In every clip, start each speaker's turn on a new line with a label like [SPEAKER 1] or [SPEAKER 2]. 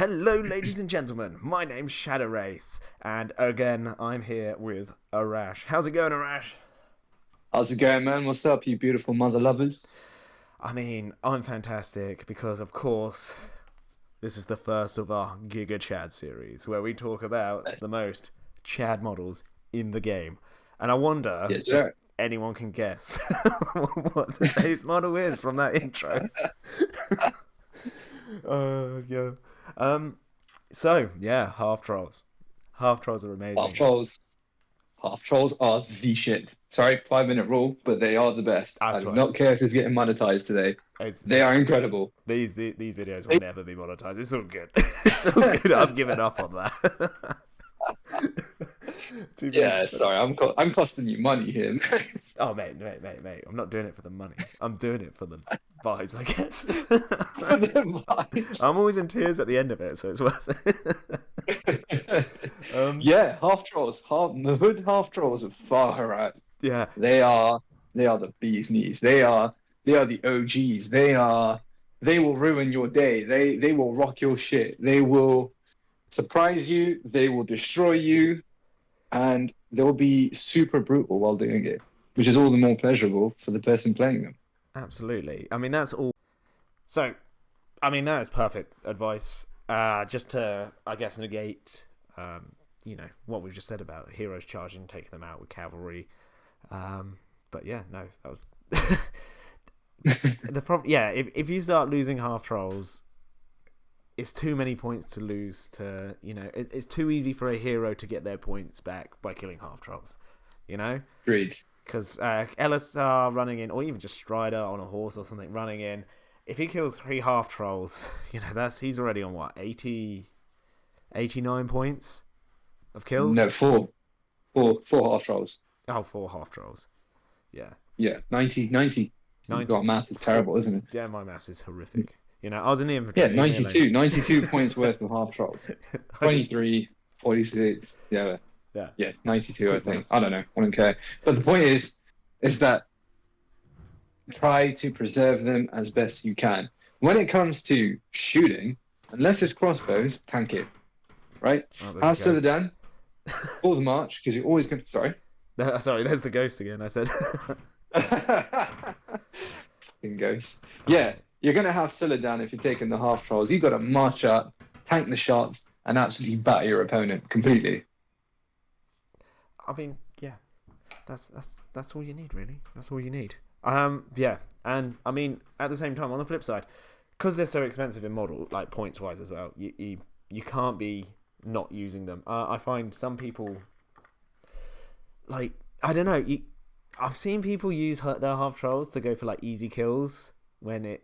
[SPEAKER 1] Hello, ladies and gentlemen. My name's Shadow Wraith, and again, I'm here with Arash. How's it going, Arash?
[SPEAKER 2] How's it going, man? What's up, you beautiful mother lovers?
[SPEAKER 1] I mean, I'm fantastic because, of course, this is the first of our Giga Chad series where we talk about the most Chad models in the game. And I wonder
[SPEAKER 2] Yes,
[SPEAKER 1] if
[SPEAKER 2] sir.
[SPEAKER 1] anyone can guess what today's model is from that intro. Yeah. So yeah, half trolls. Half trolls are amazing.
[SPEAKER 2] Half trolls. Half trolls are the shit. Sorry, 5-minute rule, but they are the best. I do not care if it's getting monetized today. They are incredible.
[SPEAKER 1] These videos will never be monetized. It's all good. It's all good. I'm giving up on that.
[SPEAKER 2] Yeah, sorry, I'm costing you money here.
[SPEAKER 1] Oh, mate. I'm not doing it for the money. I'm doing it for the vibes, I guess.
[SPEAKER 2] For the vibes.
[SPEAKER 1] I'm always in tears at the end of it, so it's worth it.
[SPEAKER 2] Yeah, half trolls, the hood half trolls of Harad.
[SPEAKER 1] Yeah,
[SPEAKER 2] they are the bee's knees. They are the OGs. They will ruin your day. They will rock your shit. They will surprise you. They will destroy you, and they'll be super brutal while doing it, which is all the more pleasurable for the person playing them.
[SPEAKER 1] Absolutely. I mean, that's all. So, I mean, that is perfect advice. Just to, I guess, negate, what we've just said about heroes charging, taking them out with cavalry. But yeah, no, that was the problem. Yeah, if you start losing half trolls, it's too many points to lose. It's too easy for a hero to get their points back by killing half trolls.
[SPEAKER 2] Agreed.
[SPEAKER 1] Because LSR running in, or even just Strider on a horse or something running in, if he kills 3 half trolls, he's already on what, 89 points of kills?
[SPEAKER 2] No, four half trolls.
[SPEAKER 1] Oh, 4 half trolls. Yeah.
[SPEAKER 2] Yeah, 90. God, math is terrible, isn't it?
[SPEAKER 1] Yeah, my math is horrific. I was in the infantry.
[SPEAKER 2] Yeah, 92 points worth of half trolls. 23, 46, yeah, 92, I think. I don't know, I don't care. But the point is that try to preserve them as best you can. When it comes to shooting, unless it's crossbows, tank it, right? Have Suladan for the march, because you're always going to... Sorry,
[SPEAKER 1] there's the ghost again, I said.
[SPEAKER 2] Fucking ghost. Yeah, you're going to have Suladan if you're taking the half trolls. You've got to march up, tank the shots, and absolutely batter your opponent completely.
[SPEAKER 1] I mean, yeah, that's all you need, really. That's all you need. Yeah, and I mean, at the same time, on the flip side, because they're so expensive in model, like points wise as well, you can't be not using them. I find some people, like, I don't know, I've seen people use their half trolls to go for like easy kills. When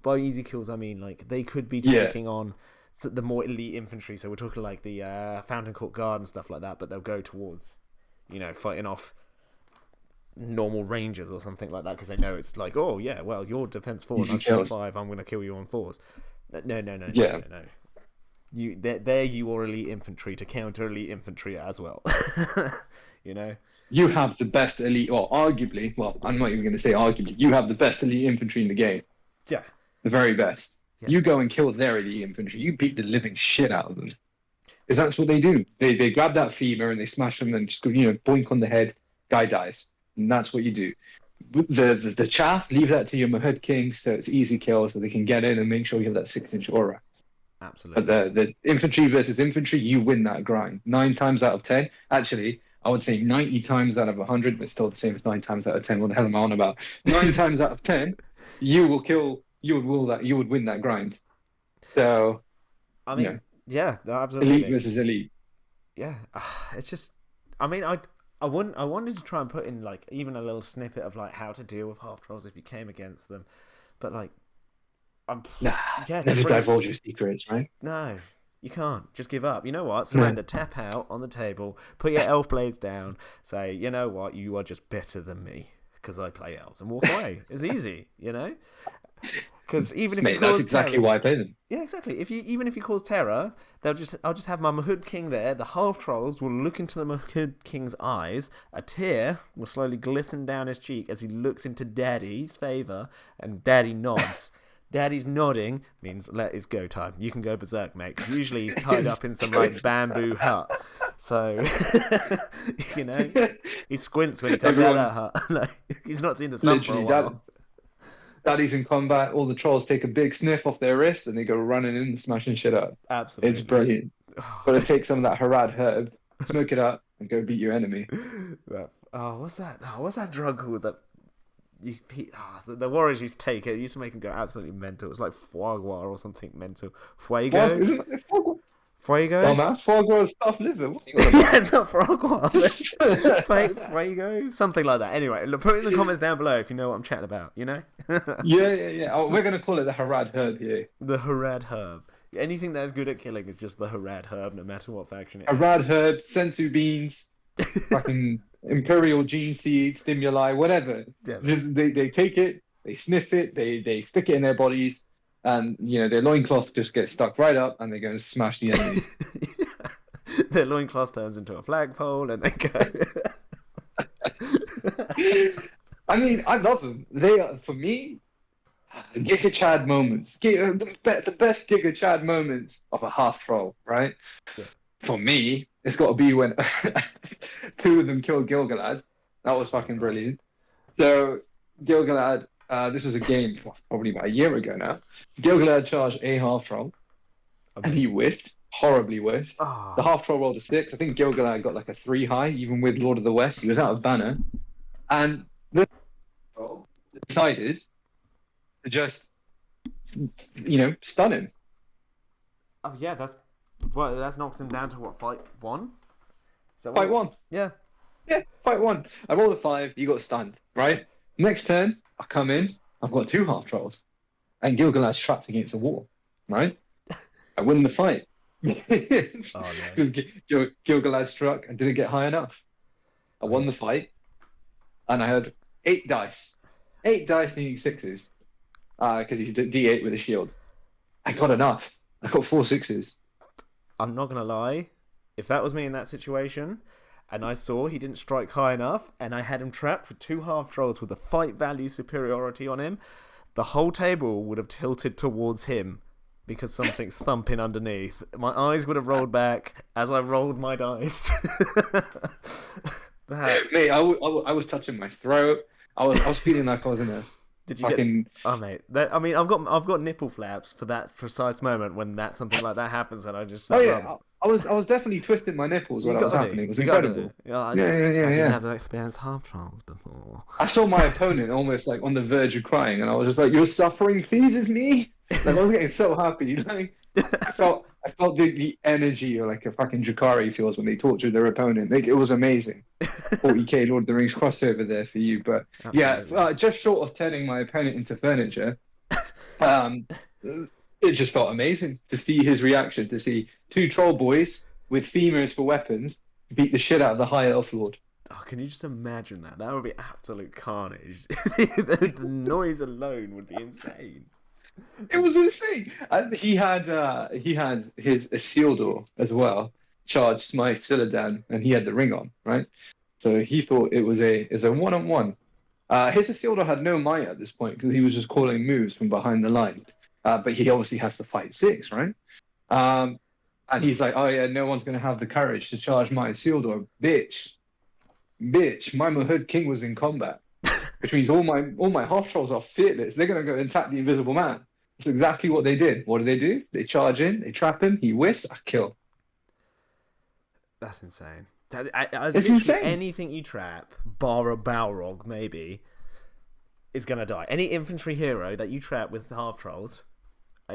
[SPEAKER 1] by easy kills I mean like they could be taking on the more elite infantry. So we're talking like the Fountain Court Guard and stuff like that, but they'll go towards fighting off normal rangers or something like that because they know it's like, oh yeah, well, you're defense 4 and I'm 5, I'm gonna kill you on 4s. No. They're your elite infantry to counter elite infantry as well.
[SPEAKER 2] You have the best elite, or arguably, well, I'm not even going to say arguably, you have the best elite infantry in the game.
[SPEAKER 1] Yeah.
[SPEAKER 2] The very best.
[SPEAKER 1] Yeah.
[SPEAKER 2] You go and kill their elite infantry. You beat the living shit out of them. Because that's what they do. They grab that femur and they smash them and just go, boink on the head, guy dies. And that's what you do. The chaff, leave that to your Mahud King so it's easy kills so they can get in and make sure you have that 6-inch aura.
[SPEAKER 1] Absolutely.
[SPEAKER 2] But the infantry versus infantry, you win that grind. 9 times out of 10. Actually, I would say 90 times out of 100, but still the same as 9 times out of 10. What the hell am I on about? 9 times out of 10, you would win that grind. So,
[SPEAKER 1] I mean, yeah, absolutely.
[SPEAKER 2] Elite versus elite.
[SPEAKER 1] Yeah, it's just, I mean, I wanted to try and put in like even a little snippet of like how to deal with half trolls if you came against them, but like,
[SPEAKER 2] never divulge your secrets, right?
[SPEAKER 1] No. You can't. Just give up. You know what? Surrender. Tap out on the table. Put your elf blades down. Say, you know what? You are just better than me because I play elves. And walk away. It's easy, Because even if you cause
[SPEAKER 2] that's exactly why I play them.
[SPEAKER 1] Yeah, exactly. Even if you cause terror, I'll just have my Mahud King there. The half trolls will look into the Mahud King's eyes. A tear will slowly glisten down his cheek as he looks into Daddy's favour, and Daddy nods. Daddy's nodding means it's go time. You can go berserk, mate. 'Cause usually he's tied up in some like bamboo hut. So, you know, he squints when he comes out of that hut. Like, he's not seen the sun for a while.
[SPEAKER 2] Daddy's in combat, all the trolls take a big sniff off their wrist and they go running in and smashing shit up.
[SPEAKER 1] Absolutely.
[SPEAKER 2] It's brilliant. Got to take some of that Harad herb, smoke it up, and go beat your enemy.
[SPEAKER 1] What's that? What's that drug called that the warriors used to take? It used to make them go absolutely mental. It's like foie gras or something mental. Fuego?
[SPEAKER 2] Isn't it foie gras?
[SPEAKER 1] Fuego?
[SPEAKER 2] Oh man, foie gras is stuffed liver. What are you on
[SPEAKER 1] about? Yeah, it's not foie gras. Fuego? Something like that. Anyway, put it in the comments down below if you know what I'm chatting about, you know?
[SPEAKER 2] Yeah. Oh, we're going to call it the Harad herb here.
[SPEAKER 1] The Harad herb. Anything that's good at killing is just the Harad herb, no matter what faction it is.
[SPEAKER 2] Harad herb, sensu beans, fucking imperial gene seed, stimuli, whatever. Just, they take it, they sniff it, they stick it in their bodies, and their loincloth just gets stuck right up, and they go and smash the enemies.
[SPEAKER 1] Their loincloth turns into a flagpole, and they go.
[SPEAKER 2] I mean, I love them. They are, for me, 𝐾𝐜𝐬𝐿 moments. The best 𝐾𝐜𝐬𝐿 moments of a half troll, right? Yeah. For me, it's got to be when 2 of them killed 𝐾𝐜𝐬𝐿. That was fucking brilliant. So 𝐾𝐜𝐬𝐿, this was a game probably about a year ago now. 𝐾𝐜𝐬𝐿 charged a half troll, and he whiffed, horribly whiffed. Oh. The half troll rolled a 6. I think 𝐾𝐜𝐬𝐿 got like a 3 high, even with Lord of the West. He was out of banner, and the troll decided to just, stun him.
[SPEAKER 1] Oh yeah, that's knocks him down to what, fight 1?
[SPEAKER 2] Fight 1.
[SPEAKER 1] Yeah.
[SPEAKER 2] Yeah, fight 1. I rolled a 5, you got stunned, right? Next turn, I come in, I've got 2 half trolls. And 𝐾𝐜𝐬𝐿's trapped against a wall, right? I win the fight. Because 𝐾𝐜𝐬𝐿 struck and didn't get high enough. I won the fight, and I had 8 dice. 8 dice needing 6s. Because he's D8 with a shield. I got enough. I got 4 6s.
[SPEAKER 1] I'm not gonna lie. If that was me in that situation, and I saw he didn't strike high enough, and I had him trapped with 2 half trolls with a fight value superiority on him, the whole table would have tilted towards him because something's thumping underneath. My eyes would have rolled back as I rolled my dice.
[SPEAKER 2] Mate, I was touching my throat. I was feeling like I was in a.
[SPEAKER 1] Did you get? Oh mate, I've got nipple flaps for that precise moment when something like that happens, and I just.
[SPEAKER 2] Oh yeah, I was definitely twisting my nipples when that was happening. It was incredible.
[SPEAKER 1] I didn't have experienced half trolls before.
[SPEAKER 2] I saw my opponent almost like on the verge of crying, and I was just like, "Your suffering pleases me." Like I was getting so happy. Like I felt the energy like a fucking Drukhari feels when they torture their opponent. Like it was amazing. 40k Lord of the Rings crossover there for you, but yeah, just short of turning my opponent into furniture. It just felt amazing to see his reaction, to see 2 troll boys with femurs for weapons beat the shit out of the High Elf Lord.
[SPEAKER 1] Oh, can you just imagine that? That would be absolute carnage. The noise alone would be insane.
[SPEAKER 2] It was insane. And he had his Isildur as well, charged Smite Celedan, and he had the ring on, right? So he thought it was a 1-on-1. His Isildur had no might at this point because he was just calling moves from behind the line. But he obviously has to fight 6, right? And he's like, oh yeah, no one's going to have the courage to charge my Isildur. Bitch, my Mahud King was in combat. Which means all my half trolls are fearless. They're going to go and attack the Invisible Man. That's exactly what they did. What do? They charge in, they trap him, he whiffs, I kill.
[SPEAKER 1] That's insane. It's insane. Anything you trap, bar a Balrog maybe, is going to die. Any infantry hero that you trap with half trolls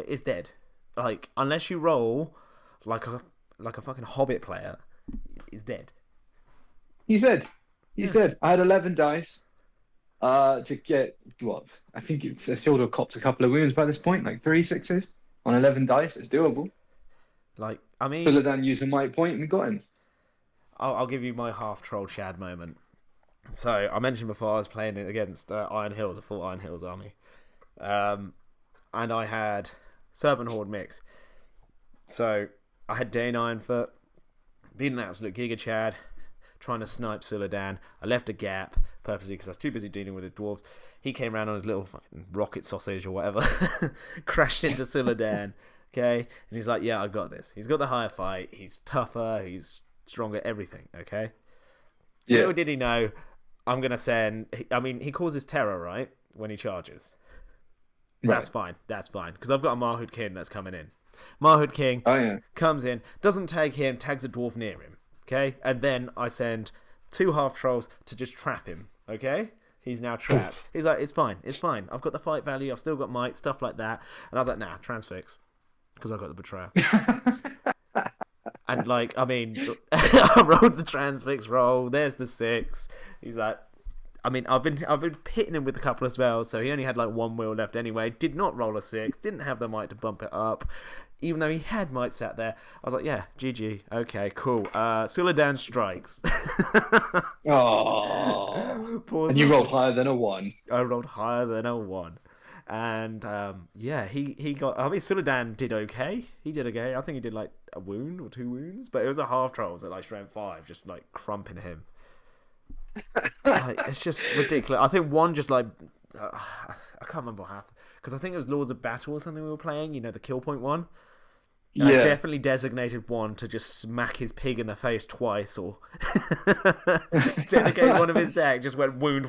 [SPEAKER 1] is dead. Like, unless you roll like a fucking Hobbit player, is dead.
[SPEAKER 2] He's dead. He's dead. I had 11 dice. To get what I think Isildur copped a couple of wounds by this point, like 3 6s on 11 dice. It's doable.
[SPEAKER 1] Like, I mean,
[SPEAKER 2] Celedan used a might point and we got him.
[SPEAKER 1] I'll give you my half troll Chad moment. So I mentioned before I was playing it against Iron Hills, a full Iron Hills army, and I had Serpent Horde mix. So I had Dane Ironfoot, being an absolute Giga Chad, trying to snipe Celedan. I left a gap, purposely because I was too busy dealing with the dwarves. He came around on his little fucking rocket sausage or whatever, crashed into Suladan. Okay, and he's like, "Yeah, I got this." He's got the higher fight. He's tougher. He's stronger. Everything. Okay. Yeah. Little did he know, I'm gonna send. I mean, he causes terror, right, when he charges. Right. That's fine. Because I've got a Marhood King that's coming in. Marhood King comes in, doesn't tag him, tags a dwarf near him. Okay? And then I send 2 half-trolls to just trap him. Okay? He's now trapped. He's like, it's fine. I've got the fight value, I've still got might, stuff like that. And I was like, nah, transfix. Because I've got the betrayer. And like, I mean, I rolled the transfix roll, there's the 6. He's like, I mean, I've been hitting him with a couple of spells, so he only had like 1 wheel left anyway. Did not roll a 6, didn't have the might to bump it up, even though he had might sat there. I was like, yeah, GG, okay, cool. Suladan strikes.
[SPEAKER 2] Oh, and you rolled higher than a 1.
[SPEAKER 1] I rolled higher than a 1, and yeah, he got. I mean, Suladan did okay. He did okay. I think he did like a wound or 2 wounds, but it was a half trolls at like strength 5, just like crumping him. Like, it's just ridiculous. I think one just like I can't remember what happened because I think it was Lords of Battle or something we were playing. You know, the kill point one. I definitely designated one to just smack his pig in the face twice, or dedicated one of his deck just went wound,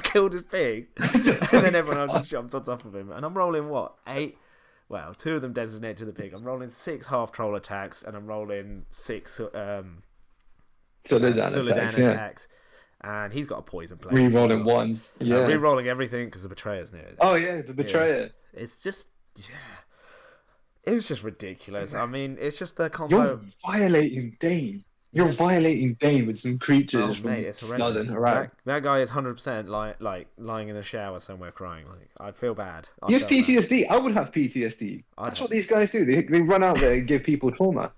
[SPEAKER 1] killed his pig, and then everyone else just jumped on top of him. And I'm rolling what 8? Well, 2 of them designated to the pig. I'm rolling 6 half troll attacks, and I'm rolling 6 Suladan attacks. And he's got a poison play.
[SPEAKER 2] Rerolling ones. Yeah.
[SPEAKER 1] Rerolling everything because the betrayer's near it.
[SPEAKER 2] Oh, yeah, the betrayer.
[SPEAKER 1] Yeah. It's just, it was just ridiculous. I mean, it's just the combo.
[SPEAKER 2] You're violating Dane. You're violating Dane with some creatures from Southern Harad.
[SPEAKER 1] That guy is 100% like lying in a shower somewhere crying. Like, I feel bad.
[SPEAKER 2] He has PTSD. I would have PTSD. That's what these guys do. They run out there and give people trauma.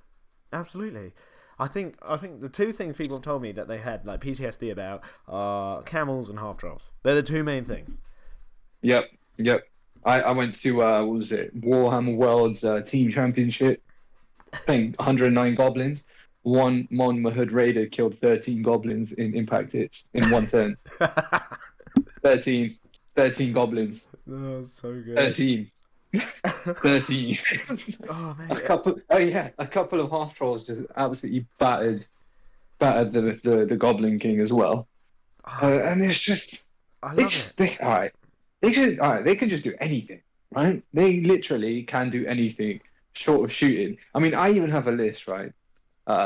[SPEAKER 1] Absolutely. I think the 2 things people have told me that they had like PTSD about are camels and half trolls. They're the 2 main things.
[SPEAKER 2] Yep. I went to what was it? Warhammer World's team championship, playing 109 goblins. One Mon Mahud Raider killed 13 goblins in impact hits in 1 turn. 13 goblins.
[SPEAKER 1] Oh, so good.
[SPEAKER 2] 13.
[SPEAKER 1] Oh man.
[SPEAKER 2] A couple of half trolls just absolutely battered the Goblin King as well. And it's just they can just do anything, right? They literally can do anything short of shooting. I mean, I even have a list, right,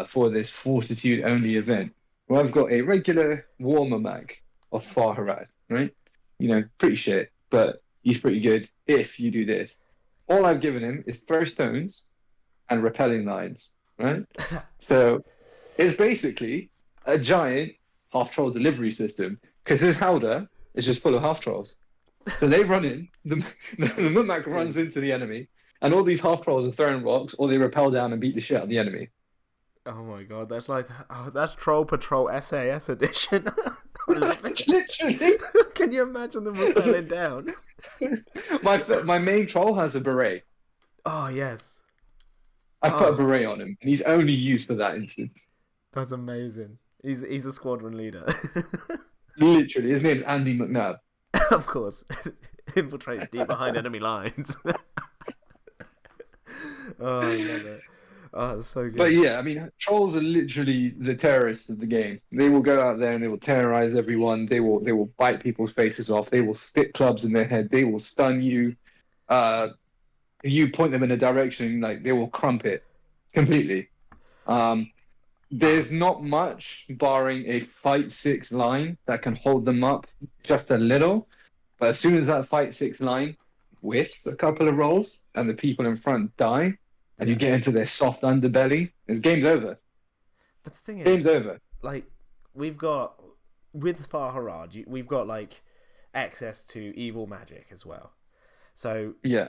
[SPEAKER 2] for this Fortitude only event where I've got a regular Warmer Mag of Far Harad, right? You know, pretty shit, but he's pretty good if you do this. All I've given him is throw stones and repelling lines, right? So it's basically a giant half-troll delivery system because his Howdah is just full of half-trolls. So they run in, the Mutmak runs into the enemy, and all these half-trolls are throwing rocks, or they repel down and beat the shit out of the enemy.
[SPEAKER 1] Oh my god, that's like that's Troll Patrol SAS edition.
[SPEAKER 2] Literally.
[SPEAKER 1] Can you imagine them repelling down?
[SPEAKER 2] My main troll has a beret.
[SPEAKER 1] Oh yes.
[SPEAKER 2] I put a beret on him, and he's only used for that instance.
[SPEAKER 1] That's amazing. He's a squadron leader.
[SPEAKER 2] Literally, his name's Andy McNabb.
[SPEAKER 1] Of course, infiltrates deep behind enemy lines. Oh, I love it. Oh, that's so good.
[SPEAKER 2] But yeah, I mean, trolls are literally the terrorists of the game. They will go out there and they will terrorize everyone. They will bite people's faces off. They will stick clubs in their head. They will stun you. You point them in a direction, like they will crump it completely. There's not much, barring a fight 6 line that can hold them up just a little. But as soon as that fight 6 line whiffs a couple of rolls and the people in front die, and you get into their soft underbelly, it's game's over.
[SPEAKER 1] But the thing is,
[SPEAKER 2] game's over.
[SPEAKER 1] Like, we've got, with Far Harad, we've got, like, access to evil magic as well. So,
[SPEAKER 2] yeah.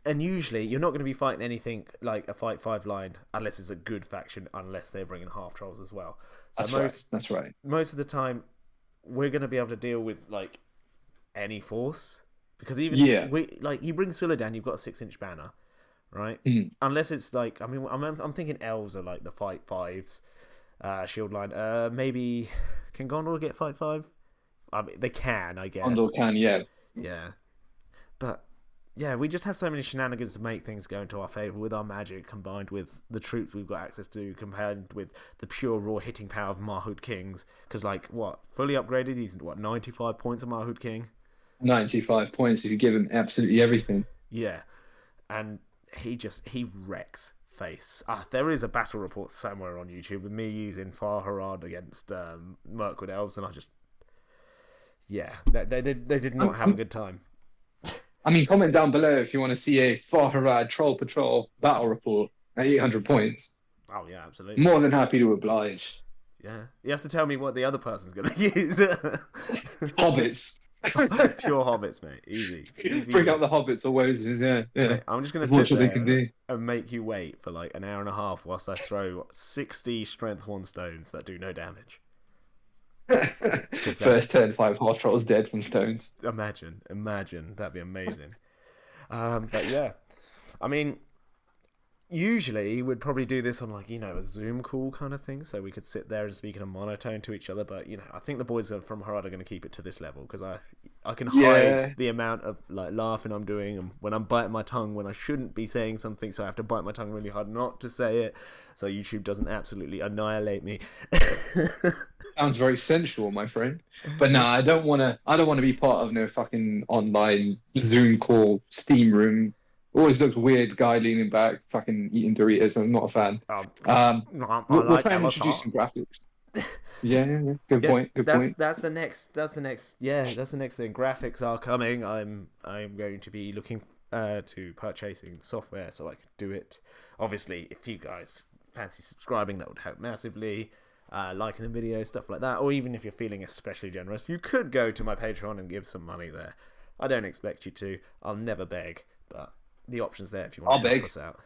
[SPEAKER 1] And usually, you're not going to be fighting anything like a fight 5 line, unless it's a good faction, unless they're bringing half trolls as well. So
[SPEAKER 2] That's right.
[SPEAKER 1] Most of the time, we're going to be able to deal with, like, any force. Because even, you bring Suladan, you've got a 6-inch banner. Right, unless it's like, I mean, I'm thinking elves are like the fight 5s, shield line. Maybe can Gondor get fight 5? I mean, they can, I guess.
[SPEAKER 2] Condor can, yeah.
[SPEAKER 1] Yeah. But, yeah, we just have so many shenanigans to make things go into our favour with our magic, combined with the troops we've got access to, compared with the pure raw hitting power of Mahud Kings. Because, like, what? Fully upgraded, he's, 95 points of Mahud King?
[SPEAKER 2] 95 points if you give him absolutely everything.
[SPEAKER 1] Yeah. And he wrecks face. There is a battle report somewhere on YouTube with me using Harad against Mirkwood Elves, and I just... Yeah, they did not have a good time.
[SPEAKER 2] I mean, comment down below if you want to see a Harad Troll Patrol battle report at 800 points.
[SPEAKER 1] Oh, yeah, absolutely.
[SPEAKER 2] More than happy to oblige.
[SPEAKER 1] Yeah. You have to tell me what the other person's going to use.
[SPEAKER 2] Hobbits.
[SPEAKER 1] Pure hobbits, mate. Easy.
[SPEAKER 2] Bring out the hobbits or wizards, yeah.
[SPEAKER 1] Mate, I'm just going to sit there and make you wait for like an hour and a half whilst I throw 60 strength 1 stones that do no damage.
[SPEAKER 2] First turn, 5 half trolls dead from stones.
[SPEAKER 1] Imagine. That'd be amazing. But yeah, I mean, usually we'd probably do this on like, a Zoom call kind of thing, so we could sit there and speak in a monotone to each other. But I think the boys from Harad are going to keep it to this level because I can hide the amount of like laughing I'm doing and when I'm biting my tongue when I shouldn't be saying something, so I have to bite my tongue really hard not to say it, so YouTube doesn't absolutely annihilate me.
[SPEAKER 2] Sounds very sensual, my friend. But no, I don't want to be part of no fucking online Zoom call steam room. Always looks weird, guy leaning back, fucking eating Doritos. I'm not a fan. We'll try and introduce some graphics. Yeah. Good point.
[SPEAKER 1] That's the next thing. Graphics are coming. I'm going to be looking to purchasing software so I can do it. Obviously, if you guys fancy subscribing, that would help massively. Liking the video, stuff like that, or even if you're feeling especially generous, you could go to my Patreon and give some money there. I don't expect you to. I'll never beg, but the option's there if you want to help us out.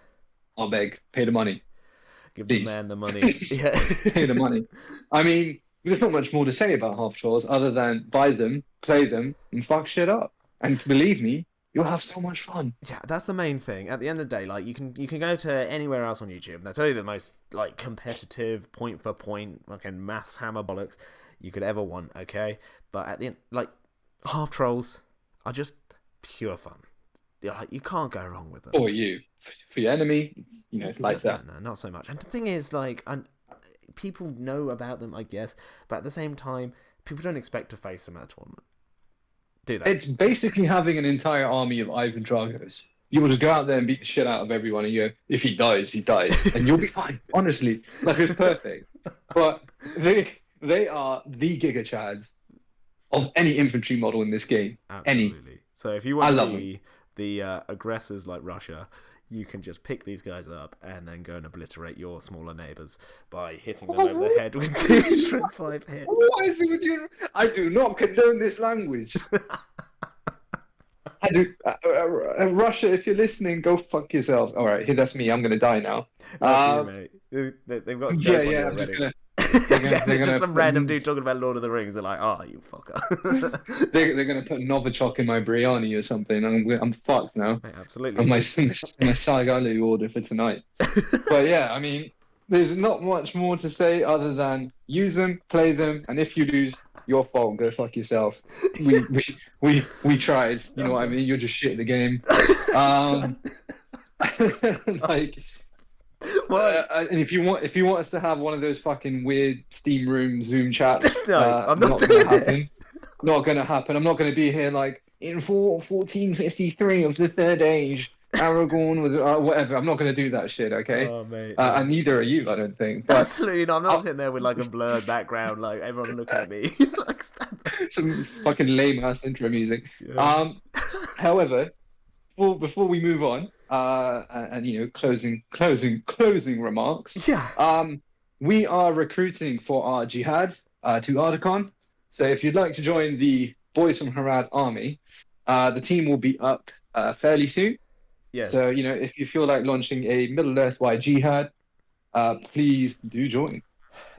[SPEAKER 2] I'll beg. Pay the money.
[SPEAKER 1] Give the man the money. Yeah.
[SPEAKER 2] Pay the money. I mean, there's not much more to say about half trolls other than buy them, play them, and fuck shit up. And believe me, you'll have so much fun.
[SPEAKER 1] Yeah, that's the main thing. At the end of the day, like you can go to anywhere else on YouTube. That's only the most like competitive point for point fucking maths hammer bollocks you could ever want. Okay, but at the end, like half trolls are just pure fun. You can't go wrong with them.
[SPEAKER 2] For you, for your enemy, it's like that.
[SPEAKER 1] No, not so much. And the thing is, like, people know about them, I guess, but at the same time, people don't expect to face them at a tournament. Do they?
[SPEAKER 2] It's basically having an entire army of Ivan Dragos. You will just go out there and beat the shit out of everyone, and if he dies, he dies, and you'll be fine. Honestly, like it's perfect. But they are the Giga Chads of any infantry model in this game.
[SPEAKER 1] Absolutely. Any. So if you want to be the aggressors like Russia, you can just pick these guys up and then go and obliterate your smaller neighbours by hitting them over the head with 2 strength 5 hits.
[SPEAKER 2] What is it with you? I do not condone this language. I do. Russia, if you're listening, go fuck yourselves. All right, that's me. I'm gonna die now.
[SPEAKER 1] Mate. They've got a scope on you already. They're gonna some random dude talking about Lord of the Rings. They're like, "Oh, you fucker."
[SPEAKER 2] they're gonna put Novichok in my biryani or something. I'm fucked now.
[SPEAKER 1] Mate, absolutely.
[SPEAKER 2] On my Saigalu order for tonight. But yeah, I mean, there's not much more to say other than use them, play them, and if you lose, your fault. Go fuck yourself. We tried. You know what I mean? You're just shit at the game. Like. And if you want us to have one of those fucking weird steam room Zoom chats,
[SPEAKER 1] no, I'm not doing it.
[SPEAKER 2] Not gonna happen. I'm not gonna be here like in 1453 of the Third Age. Aragorn was whatever. I'm not gonna do that shit. Okay.
[SPEAKER 1] Oh mate.
[SPEAKER 2] And neither are you, I don't think. But
[SPEAKER 1] absolutely not. I'm not sitting there with like a blurred background, like everyone looking at me. Like
[SPEAKER 2] some fucking lame ass intro music. Yeah. However, before we move on. And closing remarks.
[SPEAKER 1] Yeah.
[SPEAKER 2] We are recruiting for our jihad to Ardacon. So if you'd like to join the Boys from Harad army, the team will be up fairly soon.
[SPEAKER 1] Yes.
[SPEAKER 2] So if you feel like launching a Middle Earth-wide jihad, please do join.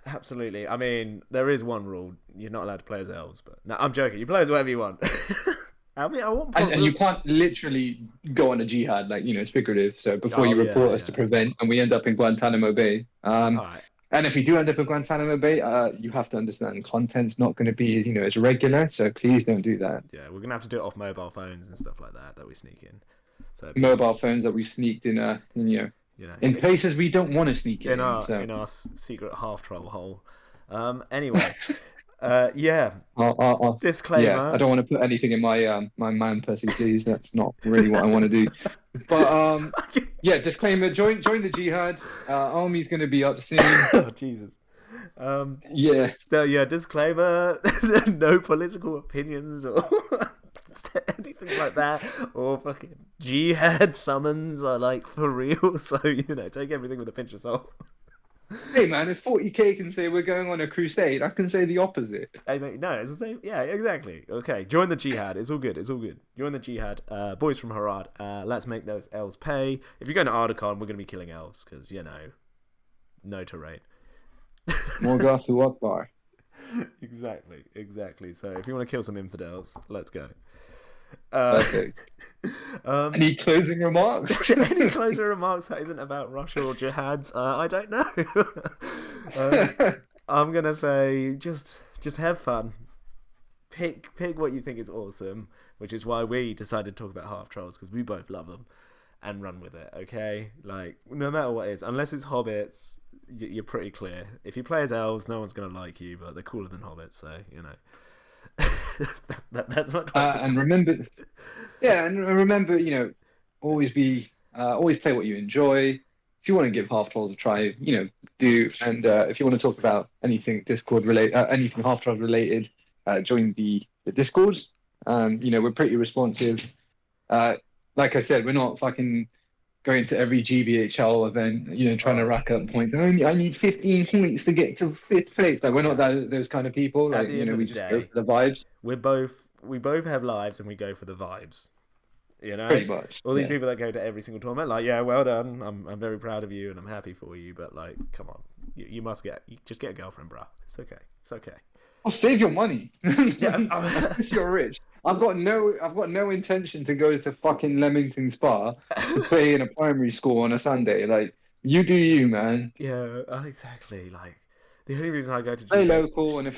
[SPEAKER 1] Absolutely. I mean, there is one rule: you're not allowed to play as elves. But no, I'm joking. You play as whatever you want. I mean,
[SPEAKER 2] and you can't literally go on a jihad, like, it's figurative. So before you report us to prevent, and we end up in Guantanamo Bay.
[SPEAKER 1] Right.
[SPEAKER 2] And if we do end up at Guantanamo Bay, you have to understand content's not going to be as as regular. So please don't do that.
[SPEAKER 1] Yeah, we're gonna have to do it off mobile phones and stuff like that we sneak in. So
[SPEAKER 2] mobile phones that we sneaked in, in places we don't want to sneak in
[SPEAKER 1] our secret half troll hole. Anyway, yeah. Disclaimer.
[SPEAKER 2] Yeah, I don't want to put anything in my my man pussy, please. That's not really what I want to do. But yeah, disclaimer. Join the jihad. Army's going to be up soon.
[SPEAKER 1] Oh Jesus. Yeah. Disclaimer. No political opinions or anything like that, or fucking jihad summons are like for real. So take everything with a pinch of salt.
[SPEAKER 2] Hey man, if 40k can say we're going on a crusade, I can say the opposite.
[SPEAKER 1] Hey mate, no, it's the same. Yeah, exactly. Okay, join the jihad. It's all good. Join the jihad. Boys from Harad. Let's make those elves pay. If you're going to Ardacon, we're going to be killing elves because no terrain.
[SPEAKER 2] Morgathu Akbar.
[SPEAKER 1] Exactly. So if you want to kill some infidels, let's go.
[SPEAKER 2] Perfect. Any closing remarks?
[SPEAKER 1] Any closing remarks that isn't about Russia or jihads? I don't know. I'm gonna say just have fun. Pick what you think is awesome, which is why we decided to talk about half trolls, because we both love them, and run with it. Okay, like no matter what it is, unless it's hobbits, you're pretty clear. If you play as elves, no one's gonna like you, but they're cooler than hobbits, so that's what.
[SPEAKER 2] And remember, always play what you enjoy. If you want to give half trolls a try, do. And if you want to talk about anything Discord related, anything half trolls related, join the Discord. We're pretty responsive. Like I said, we're not fucking going to every GBHL event, trying to rack up points. I need 15 points to get to 5th place. Like, we're not those kind of people. Like, we just go for the vibes.
[SPEAKER 1] We both have lives and we go for the vibes.
[SPEAKER 2] Pretty much.
[SPEAKER 1] All these people that go to every single tournament, like, yeah, well done. I'm very proud of you and I'm happy for you. But like, come on, you just get a girlfriend, bruh. It's okay.
[SPEAKER 2] I'll save your money.
[SPEAKER 1] Yeah,
[SPEAKER 2] unless you're rich. I've got no intention to go to fucking Leamington Spa to play in a primary school on a Sunday. Like, you do you, man.
[SPEAKER 1] Yeah, exactly. Like, the only reason I go to
[SPEAKER 2] play local, and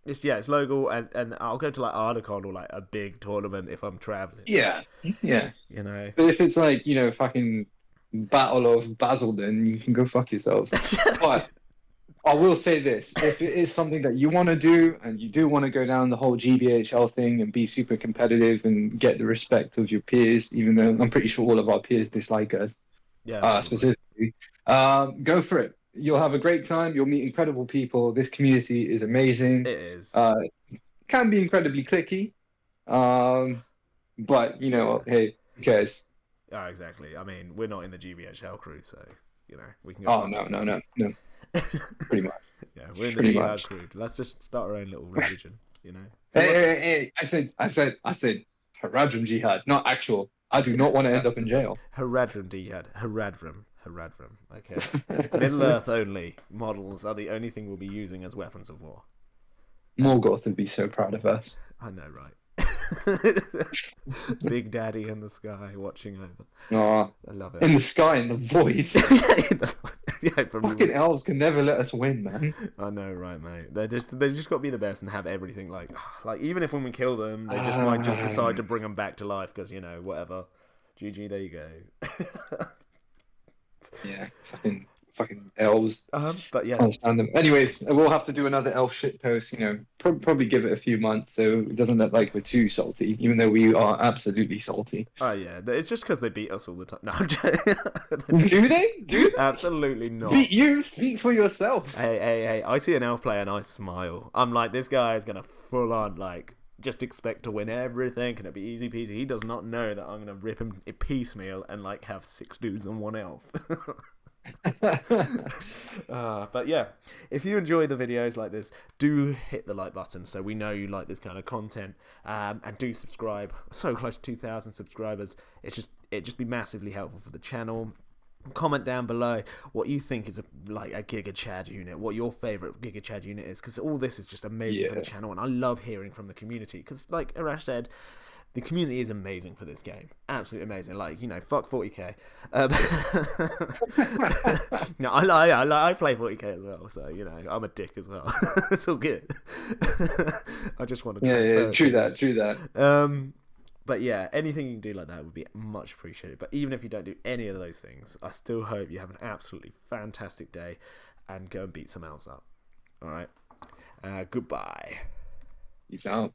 [SPEAKER 1] it's local, and I'll go to like Ardacon or like a big tournament if I'm traveling.
[SPEAKER 2] Yeah.
[SPEAKER 1] But
[SPEAKER 2] if it's like fucking Battle of Basildon, you can go fuck yourself. But I will say this: if it is something that you want to do, and you do want to go down the whole GBHL thing and be super competitive and get the respect of your peers, even though I'm pretty sure all of our peers dislike us, specifically, go for it. You'll have a great time. You'll meet incredible people. This community is amazing.
[SPEAKER 1] It is.
[SPEAKER 2] Can be incredibly cliquey, but hey, who cares?
[SPEAKER 1] Oh, exactly. I mean, we're not in the GBHL crew, so we can.
[SPEAKER 2] Oh no. Pretty much.
[SPEAKER 1] Yeah, we're in the jihad crew. Let's just start our own little religion,
[SPEAKER 2] Hey! I said Haradrim jihad, not actual. I do not want to end up in jail.
[SPEAKER 1] Haradrim jihad. Haradrim. Okay. Middle Earth only models are the only thing we'll be using as weapons of war.
[SPEAKER 2] Morgoth would be so proud of us.
[SPEAKER 1] I know, right? Big Daddy in the sky watching over.
[SPEAKER 2] Oh,
[SPEAKER 1] I love it.
[SPEAKER 2] In the sky, in the void. Fucking elves can never let us win, man.
[SPEAKER 1] I know, right, mate? They just got to be the best and have everything. Like even if when we kill them, they just might just decide to bring them back to life because whatever. GG, there you go.
[SPEAKER 2] Yeah, fucking elves.
[SPEAKER 1] But yeah,
[SPEAKER 2] can't stand them. Anyways, we'll have to do another elf shit post. Probably give it a few months so it doesn't look like we're too salty, even though we are absolutely salty.
[SPEAKER 1] Oh yeah, it's just because they beat us all the time. No, I'm joking.
[SPEAKER 2] Do they?
[SPEAKER 1] Absolutely not.
[SPEAKER 2] Beat you? Speak for yourself.
[SPEAKER 1] Hey! I see an elf player and I smile. I'm like, this guy is gonna full on just expect to win everything and it'll be easy peasy. He does not know that I'm gonna rip him piecemeal and have 6 dudes on one elf. But yeah, if you enjoy the videos like this, do hit the like button so we know you like this kind of content, and do subscribe. So close to 2,000 subscribers. It'd just be massively helpful for the channel. Comment down below what you think is a Giga Chad unit, what your favorite Giga Chad unit is, because all this is just amazing for the channel, and I love hearing from the community because, like Arash said, The community is amazing for this game. Absolutely amazing. Like, fuck 40k. No, I play 40k as well, so, I'm a dick as well. It's all good. I just want to
[SPEAKER 2] true that.
[SPEAKER 1] But yeah, anything you can do like that would be much appreciated. But even if you don't do any of those things, I still hope you have an absolutely fantastic day and go and beat some elves up. All right. Goodbye.
[SPEAKER 2] Peace out.